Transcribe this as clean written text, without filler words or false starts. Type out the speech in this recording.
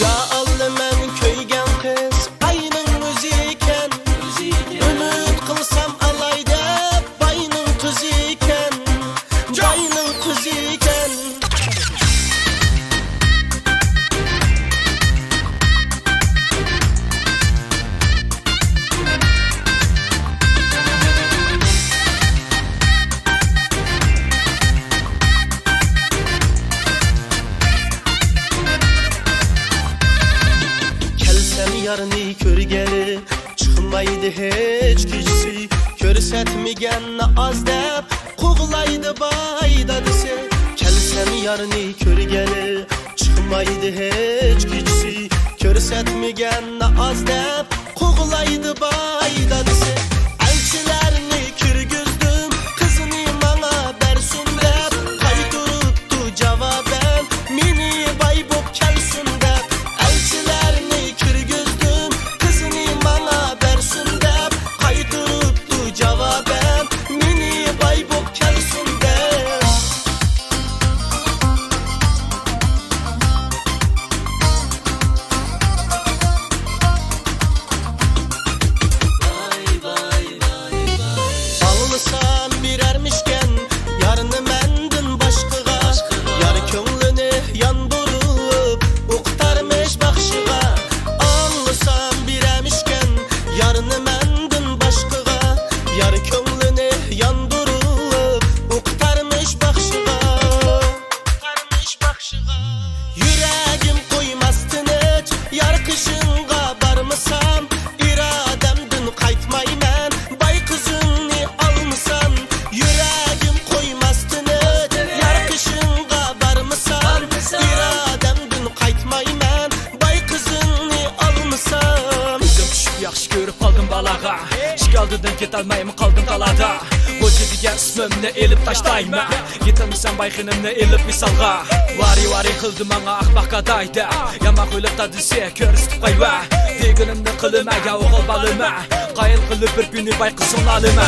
Ya alman köygen kız ayının müziken Ümit kılsam alay dep bayının kızı iken Bayının kızı iken Yarını körgeli çıkmaydı hiç güçsü Körsetmegen az dep koğulaydı bayda dese Kelsem yarını körgeli çıkmaydı hiç güçsü Körsetmegen az dep koğulaydı bayda dese Elçilerini kürgüzdüm kızını bana bersun dep Kaydırıptı cevaben mini bay bop kelsin dep Elçilerini kürgüzdüm kızını bana bersun dep Kaydırıptı cevaben mini bay bop kelsin dep Ağlısam birermişken yarını mendin başkıga Yar köңlünü yandırıp uqtarmış bakşıga Ağlısam birermişken yarını mendin başkıga Yar köңlünü yandırıp uqtarmış bakşıga Yüreğim koymastın hiç yar kışınga barmısam İrademdin kaytmayman bay kızını almısan Yüreğim koymastın hiç yar kışınga barmısan İrademdin kaytmayman bay kızını almısan Özüm düşüp yaxşı görüp kaldım balağa Şikaldıdan ketalmayım kaldım talada Koca digen ismimni elip taştayma Yetilmişsen bayxınımni elip misalga Vari kıldım ana akbaqqa dayda Yamaq ölüp da dise körüstüp qayva Deginimni qılıma ya oğul balıma Qayıl qılıp bir günü bay kızın alıma